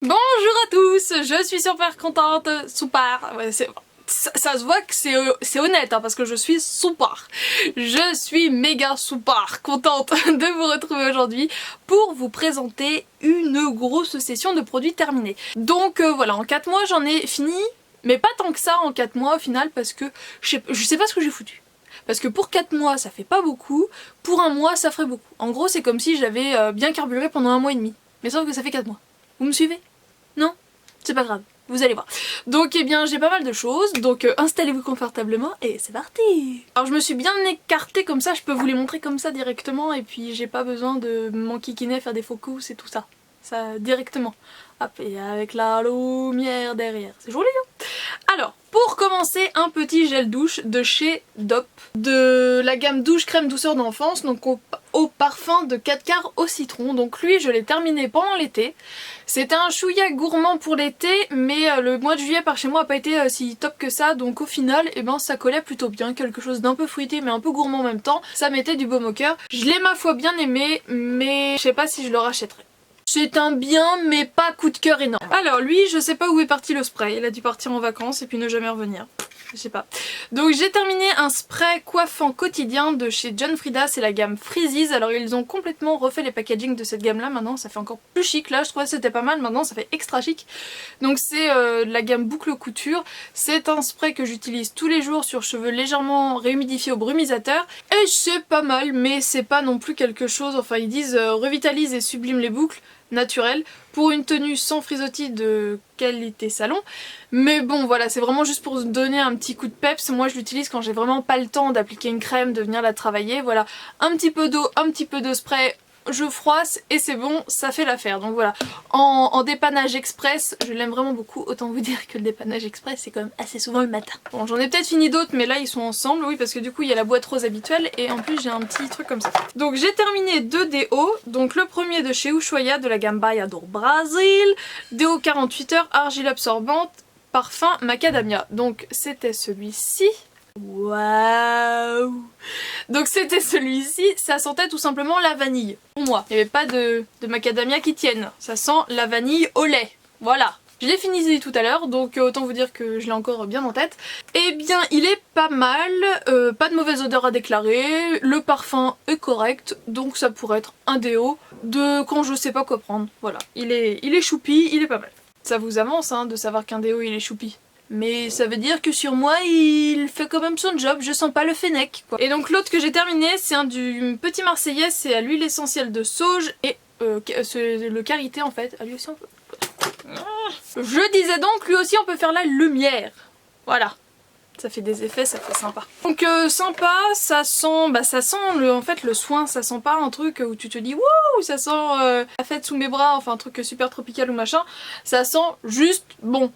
Bonjour à tous, je suis super contente, super, ouais, ça se voit que c'est honnête hein, parce que je suis super. Je suis méga super contente de vous retrouver aujourd'hui pour vous présenter une grosse session de produits terminés. Donc voilà, en 4 mois j'en ai fini, mais pas tant que ça en 4 mois au final parce que je sais pas ce que j'ai foutu. Parce que pour 4 mois ça fait pas beaucoup, pour un mois ça ferait beaucoup. En gros c'est comme si j'avais bien carburé pendant un mois et demi. Mais sauf que ça fait 4 mois. Vous me suivez? Non? C'est pas grave, vous allez voir. Donc eh bien j'ai pas mal de choses, donc installez-vous confortablement et c'est parti. Alors je me suis bien écartée comme ça, je peux vous les montrer comme ça directement et puis j'ai pas besoin de m'enquiquiner, faire des focus et tout ça. Ça directement. Hop, et avec la lumière derrière. C'est joli hein. Alors, pour commencer, un petit gel douche de chez Dop, de la gamme douche crème douceur d'enfance, donc au parfum de 4 quarts au citron. Donc lui, je l'ai terminé pendant l'été. C'était un chouïa gourmand pour l'été, mais le mois de juillet par chez moi a pas été si top que ça, donc au final, eh ben, ça collait plutôt bien, quelque chose d'un peu fruité mais un peu gourmand en même temps. Ça mettait du baume au cœur. Je l'ai ma foi bien aimé, mais je sais pas si je le rachèterai. C'est un bien mais pas coup de cœur énorme. Alors lui je sais pas où est parti le spray, il a dû partir en vacances et puis ne jamais revenir. Je sais pas. Donc j'ai terminé un spray coiffant quotidien de chez John Frieda, c'est la gamme Freezies. Alors ils ont complètement refait les packaging de cette gamme là, maintenant ça fait encore plus chic. Là je trouvais que c'était pas mal, maintenant ça fait extra chic. Donc c'est la gamme boucle couture. C'est un spray que j'utilise tous les jours sur cheveux légèrement réhumidifiés au brumisateur. Et c'est pas mal mais c'est pas non plus quelque chose, enfin ils disent revitalise et sublime les boucles naturel pour une tenue sans frisottis de qualité salon, mais bon voilà, c'est vraiment juste pour donner un petit coup de peps. Moi je l'utilise quand j'ai vraiment pas le temps d'appliquer une crème, de venir la travailler. Voilà, un petit peu d'eau, un petit peu de spray, je froisse et c'est bon, ça fait l'affaire. Donc voilà, en dépannage express, je l'aime vraiment beaucoup. Autant vous dire que le dépannage express c'est quand même assez souvent le matin. Bon, j'en ai peut-être fini d'autres mais là ils sont ensemble, oui, parce que du coup il y a la boîte rose habituelle et en plus j'ai un petit truc comme ça. Donc j'ai terminé 2 déos, donc le premier de chez Ushuaia de la gamme Baiador Brasil, déo 48 heures, argile absorbante, parfum macadamia. Donc c'était celui-ci. Waouh! Donc c'était celui-ci, ça sentait tout simplement la vanille. Pour moi, il n'y avait pas de macadamia qui tienne. Ça sent la vanille au lait. Voilà. Je l'ai fini tout à l'heure, donc autant vous dire que je l'ai encore bien en tête. Eh bien, il est pas mal, pas de mauvaise odeur à déclarer, le parfum est correct, donc ça pourrait être un déo de quand je sais pas quoi prendre. Voilà, il est choupi, il est pas mal. Ça vous avance hein, de savoir qu'un déo il est choupi. Mais ça veut dire que sur moi il fait quand même son job, je sens pas le fennec quoi. Et donc l'autre que j'ai terminé c'est un du petit marseillais, c'est à l'huile essentielle de sauge et le karité en fait. À lui aussi on peut... Je disais donc lui aussi on peut faire la lumière. Voilà. Ça fait des effets, ça fait sympa. Donc sympa, ça sent en fait le soin, ça sent pas un truc où tu te dis wouh, ça sent la fête sous mes bras, enfin un truc super tropical ou machin. Ça sent juste bon.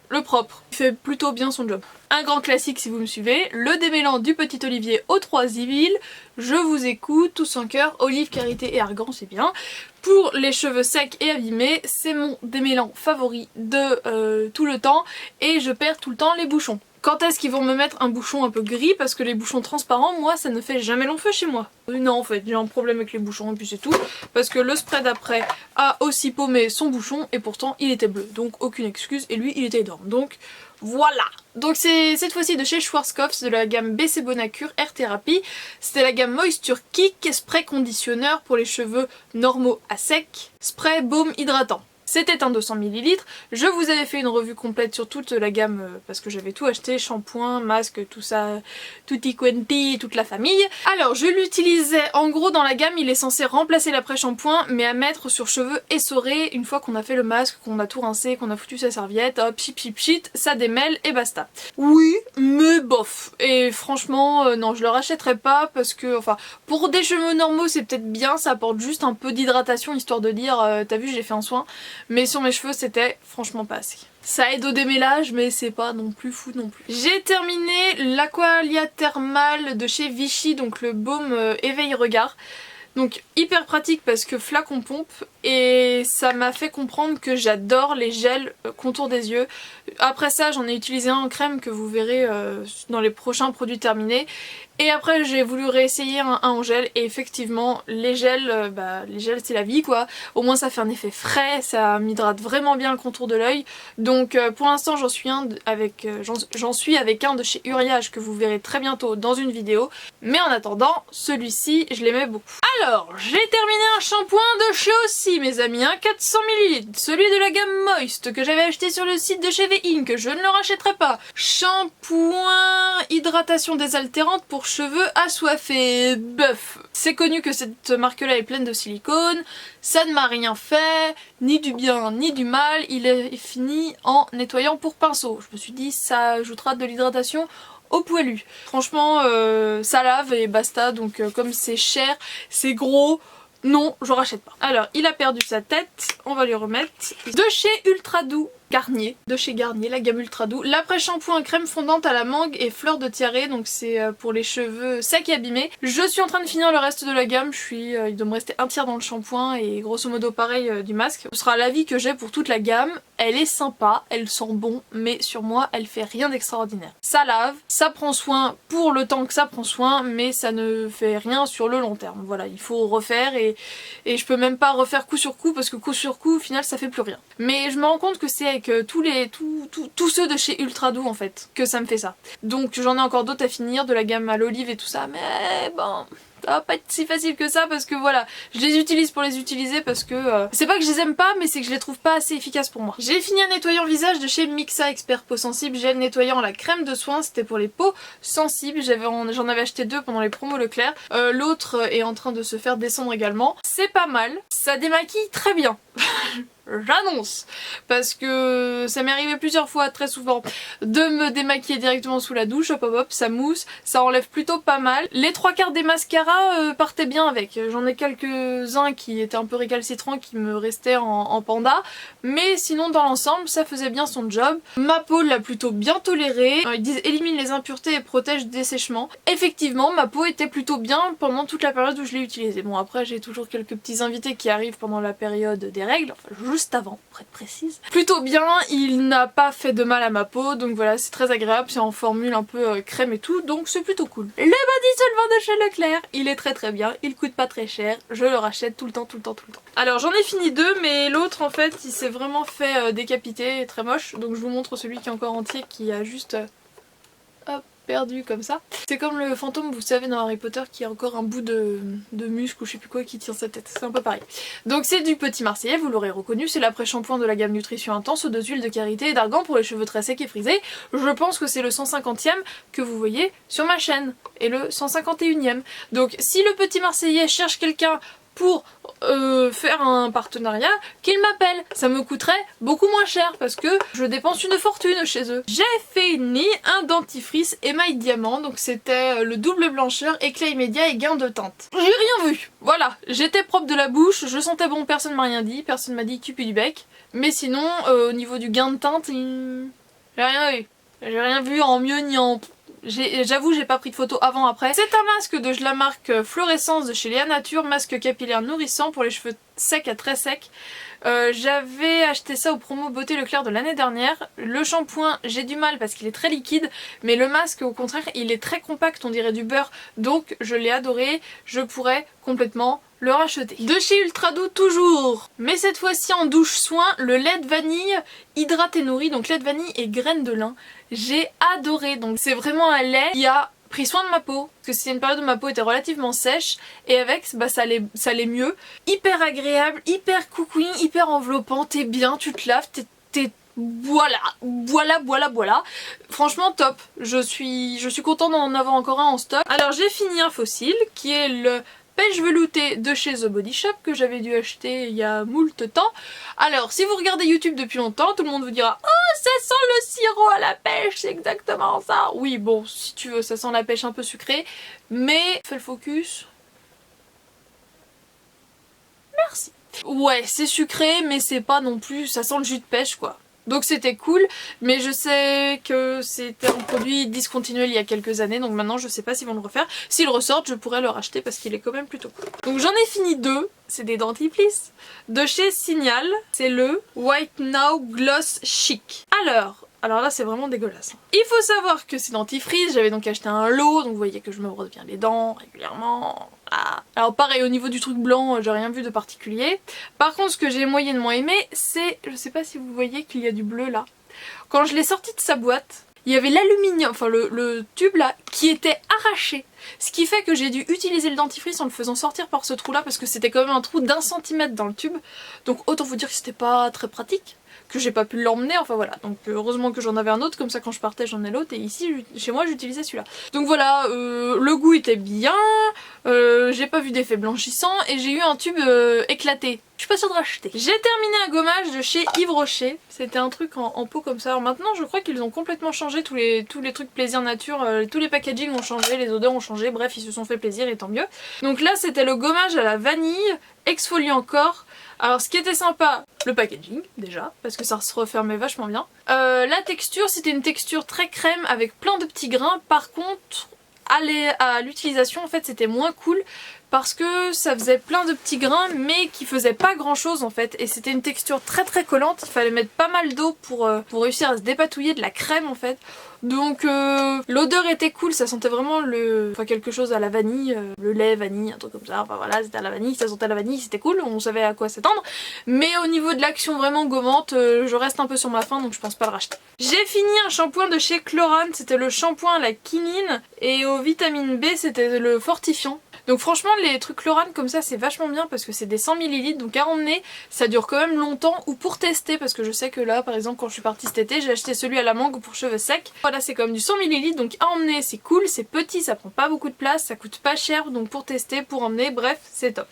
Le propre, il fait plutôt bien son job. Un grand classique si vous me suivez, le démêlant du Petit Olivier aux 3 huiles. Je vous écoute, tous en cœur, olive, karité et argan c'est bien. Pour les cheveux secs et abîmés, c'est mon démêlant favori de tout le temps et je perds tout le temps les bouchons. Quand est-ce qu'ils vont me mettre un bouchon un peu gris parce que les bouchons transparents, moi ça ne fait jamais long feu chez moi. Non en fait, j'ai un problème avec les bouchons et puis c'est tout. Parce que le spray d'après a aussi paumé son bouchon et pourtant il était bleu. Donc aucune excuse et lui il était énorme. Donc voilà. Donc c'est cette fois-ci de chez Schwarzkopf de la gamme BC Bonacure Air Therapy. C'était la gamme Moisture Kick, spray conditionneur pour les cheveux normaux à sec, spray baume hydratant. C'était un 200 ml. Je vous avais fait une revue complète sur toute la gamme parce que j'avais tout acheté, shampoing, masque, tout ça, tutti quanti, toute la famille. Alors je l'utilisais, en gros dans la gamme il est censé remplacer l'après-shampoing mais à mettre sur cheveux essorés une fois qu'on a fait le masque, qu'on a tout rincé, qu'on a foutu sa serviette, hop, chip chip chip, ça démêle et basta. Oui, mais bof. Et franchement non, je le rachèterai pas parce que, enfin, pour des cheveux normaux c'est peut-être bien, ça apporte juste un peu d'hydratation histoire de dire t'as vu j'ai fait un soin. Mais sur mes cheveux c'était franchement pas assez. Ça aide au démêlage mais c'est pas non plus fou non plus. J'ai terminé l'Aqualia Thermal de chez Vichy, donc le baume éveil regard. Donc hyper pratique parce que flacon pompe et ça m'a fait comprendre que j'adore les gels contour des yeux. Après ça j'en ai utilisé un en crème que vous verrez dans les prochains produits terminés Et après j'ai voulu réessayer un en gel et effectivement les gels c'est la vie quoi. Au moins ça fait un effet frais, ça m'hydrate vraiment bien le contour de l'œil. Donc pour l'instant j'en suis avec un de chez Uriage que vous verrez très bientôt dans une vidéo. Mais en attendant, celui-ci je l'aimais beaucoup. Alors j'ai terminé un shampoing de chez Aussie mes amis, un 400 ml, celui de la gamme Moist que j'avais acheté sur le site de chez V-Ink, que je ne le rachèterai pas. Shampoing hydratation désaltérante pour cheveux assoiffés. Bœuf. C'est connu que cette marque-là est pleine de silicone, ça ne m'a rien fait, ni du bien ni du mal, il est fini en nettoyant pour pinceau. Je me suis dit ça ajoutera de l'hydratation au poilu. Franchement ça lave et basta, donc comme c'est cher, c'est gros, non je rachète pas. Alors il a perdu sa tête, on va lui remettre. De chez Ultra Doux Garnier, de chez Garnier, la gamme Ultra Doux. L'après-shampoing crème fondante à la mangue et fleur de tiare, donc c'est pour les cheveux secs et abîmés. Je suis en train de finir le reste de la gamme, il doit me rester un tiers dans le shampoing et grosso modo pareil du masque. Ce sera l'avis que j'ai pour toute la gamme. Elle est sympa, elle sent bon, mais sur moi elle fait rien d'extraordinaire. Ça lave, ça prend soin pour le temps que ça prend soin, mais ça ne fait rien sur le long terme. Voilà, il faut refaire et je peux même pas refaire coup sur coup parce que coup sur coup au final ça fait plus rien. Mais je me rends compte que c'est avec tous ceux de chez Ultra Doux en fait que ça me fait ça. Donc j'en ai encore d'autres à finir, de la gamme à l'olive et tout ça, mais bon, ça va pas être si facile que ça parce que voilà, je les utilise pour les utiliser parce que c'est pas que je les aime pas mais c'est que je les trouve pas assez efficaces pour moi. J'ai fini un nettoyant visage de chez Mixa Expert Peau Sensible, gel nettoyant à la crème de soin, c'était pour les peaux sensibles, j'en avais acheté 2 pendant les promos Leclerc, l'autre est en train de se faire descendre également. C'est pas mal, ça démaquille très bien. J'annonce, parce que ça m'est arrivé plusieurs fois, très souvent, de me démaquiller directement sous la douche, hop hop hop, ça mousse, ça enlève plutôt pas mal. Les 3/4 des mascaras partaient bien avec, j'en ai quelques-uns qui étaient un peu récalcitrants, qui me restaient en panda, mais sinon dans l'ensemble ça faisait bien son job. Ma peau l'a plutôt bien toléré, ils disent élimine les impuretés et protège des séchements. Effectivement ma peau était plutôt bien pendant toute la période où je l'ai utilisé. Bon après j'ai toujours quelques petits invités qui arrivent pendant la période des règles, enfin juste avant pour être précise. Plutôt bien, il n'a pas fait de mal à ma peau, donc voilà c'est très agréable, c'est en formule un peu crème et tout, donc c'est plutôt cool. Le body solvant de chez Leclerc, il est très bien, il coûte pas très cher, je le rachète tout le temps. Alors j'en ai fini 2 mais l'autre en fait il s'est vraiment fait décapiter, très moche, donc je vous montre celui qui est encore entier qui a juste hop perdu comme ça. C'est comme le fantôme vous savez dans Harry Potter qui a encore un bout de muscle ou je sais plus quoi qui tient sa tête, c'est un peu pareil. Donc c'est du Petit Marseillais, vous l'aurez reconnu, c'est l'après-shampoing de la gamme Nutrition Intense aux 2 huiles de karité et d'argan pour les cheveux très secs et frisés. Je pense que c'est le 150e que vous voyez sur ma chaîne et le 151e. Donc si le Petit Marseillais cherche quelqu'un pour faire un partenariat, qu'il m'appelle. Ça me coûterait beaucoup moins cher parce que je dépense une fortune chez eux. J'ai fini un dentifrice émail diamant, donc c'était le double blancheur, éclat immédiat et gain de teinte. J'ai rien vu, voilà, j'étais propre de la bouche, je sentais bon, personne m'a rien dit, personne m'a dit tu pues du bec, mais sinon au niveau du gain de teinte, j'ai rien vu. J'ai rien vu en mieux ni en... J'avoue j'ai pas pris de photo avant après. C'est un masque de la marque Fluorescence de chez Léa Nature, masque capillaire nourrissant pour les cheveux secs à très secs. J'avais acheté ça au promo Beauté Leclerc de l'année dernière. Le shampoing j'ai du mal parce qu'il est très liquide, mais le masque au contraire il est très compact, on dirait du beurre, donc je l'ai adoré, je pourrais complètement le racheter. De chez Ultra Doux toujours, mais cette fois-ci en douche soin, le lait de vanille hydrate et nourri, donc lait de vanille et graines de lin. J'ai adoré, donc c'est vraiment un lait qui a pris soin de ma peau, parce que c'était une période où ma peau était relativement sèche, et avec bah, ça allait mieux. Hyper agréable, hyper cocooning, hyper enveloppant, t'es bien, tu te laves, voilà. Franchement top, je suis contente d'en avoir encore un en stock. Alors j'ai fini un fossile qui est le pêche velouté de chez The Body Shop que j'avais dû acheter il y a moult temps. Alors si vous regardez YouTube depuis longtemps, tout le monde vous dira « Oh ça sent le sirop à la pêche, c'est exactement ça !» Oui bon si tu veux ça sent la pêche un peu sucrée, mais fais le focus. Merci. Ouais c'est sucré mais c'est pas non plus, ça sent le jus de pêche quoi. Donc c'était cool, mais je sais que c'était un produit discontinué il y a quelques années, donc maintenant je sais pas s'ils vont le refaire. S'ils le ressortent, je pourrais le racheter parce qu'il est quand même plutôt cool. Donc j'en ai fini 2, c'est des dentifrices de chez Signal, c'est le White Now Gloss Chic. Alors, alors là c'est vraiment dégueulasse. Il faut savoir que c'est dentifrice, j'avais donc acheté un lot, donc vous voyez que je me brosse bien les dents régulièrement. Ah. Alors pareil, au niveau du truc blanc, j'ai rien vu de particulier. Par contre ce que j'ai moyennement aimé, c'est, je sais pas si vous voyez qu'il y a du bleu là. Quand je l'ai sorti de sa boîte, il y avait l'aluminium, enfin le tube là, qui était arraché. Ce qui fait que j'ai dû utiliser le dentifrice en le faisant sortir par ce trou là, parce que c'était quand même un trou d'1 centimètre dans le tube. Donc autant vous dire que c'était pas très pratique, que j'ai pas pu l'emmener, enfin voilà. Donc heureusement que j'en avais un autre, comme ça quand je partais j'en ai l'autre, et ici chez moi j'utilisais celui-là. Donc voilà, le goût était bien, j'ai pas vu d'effet blanchissant, et j'ai eu un tube éclaté. Je suis pas sûre de racheter. J'ai terminé un gommage de chez Yves Rocher. C'était un truc en pot comme ça. Alors maintenant je crois qu'ils ont complètement changé tous les trucs plaisir nature. Tous les packaging ont changé, les odeurs ont changé. Bref, ils se sont fait plaisir et tant mieux. Donc là c'était le gommage à la vanille, exfoliant corps. Alors ce qui était sympa, le packaging déjà, parce que ça se refermait vachement bien. La texture, c'était une texture très crème avec plein de petits grains. Par contre, à l'utilisation en fait c'était moins cool, parce que ça faisait plein de petits grains mais qui faisaient pas grand chose en fait, et c'était une texture très très collante, il fallait mettre pas mal d'eau pour réussir à se dépatouiller de la crème en fait. Donc l'odeur était cool, ça sentait vraiment quelque chose à la vanille, le lait, vanille, un truc comme ça, enfin voilà, c'était à la vanille, ça sentait à la vanille, c'était cool, on savait à quoi s'attendre. Mais au niveau de l'action vraiment gommante, je reste un peu sur ma faim, donc je pense pas le racheter. J'ai fini un shampoing de chez Chlorane, c'était le shampoing à la quinine, et aux vitamines B c'était le fortifiant. Donc franchement les trucs Chlorane comme ça c'est vachement bien parce que c'est des 100 ml, donc à emmener ça dure quand même longtemps, ou pour tester, parce que je sais que là par exemple quand je suis partie cet été j'ai acheté celui à la mangue pour cheveux secs. Voilà, c'est quand même du 100 ml, donc à emmener c'est cool, c'est petit, ça prend pas beaucoup de place, ça coûte pas cher, donc pour tester, pour emmener, bref c'est top.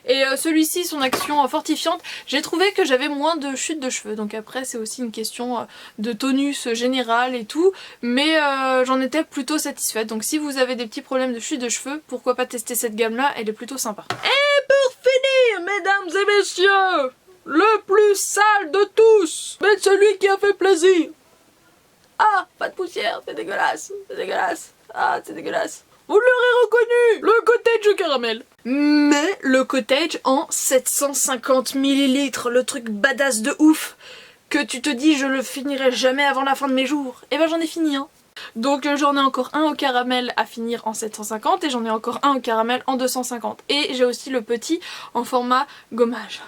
Et celui-ci, son action fortifiante, j'ai trouvé que j'avais moins de chute de cheveux. Donc après c'est aussi une question de tonus général et tout. Mais j'en étais plutôt satisfaite. Donc si vous avez des petits problèmes de chute de cheveux, pourquoi pas tester cette gamme là, elle est plutôt sympa. Et pour finir, mesdames et messieurs, le plus sale de tous, mais celui qui a fait plaisir. Ah, pas de poussière, c'est dégueulasse, c'est dégueulasse. Ah, c'est dégueulasse. Vous l'aurez reconnu, le cottage au caramel. Mais le cottage en 750 ml, le truc badass de ouf, que tu te dis je le finirai jamais avant la fin de mes jours. Et ben j'en ai fini un. Donc j'en ai encore un au caramel à finir en 750 et j'en ai encore un au caramel en 250. Et j'ai aussi le petit en format gommage.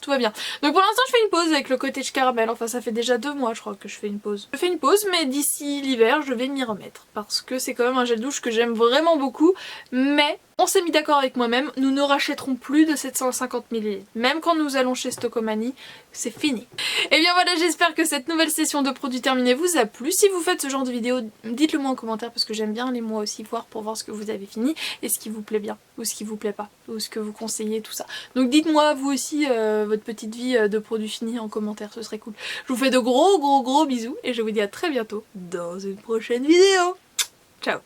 Tout va bien. Donc pour l'instant je fais une pause avec le cottage caramel, enfin ça fait déjà 2 mois je crois que je fais une pause. Je fais une pause mais d'ici l'hiver je vais m'y remettre parce que c'est quand même un gel douche que j'aime vraiment beaucoup, mais on s'est mis d'accord avec moi-même, nous ne rachèterons plus de 750 ml. Même quand nous allons chez Stocomanie, c'est fini. Et bien voilà, j'espère que cette nouvelle session de produits terminés vous a plu. Si vous faites ce genre de vidéo, dites-le moi en commentaire parce que j'aime bien les moi aussi voir pour voir ce que vous avez fini et ce qui vous plaît bien ou ce qui vous plaît pas ou ce que vous conseillez, tout ça. Donc dites-moi vous aussi votre petite vie de produits finis en commentaire, ce serait cool. Je vous fais de gros bisous et je vous dis à très bientôt dans une prochaine vidéo. Ciao.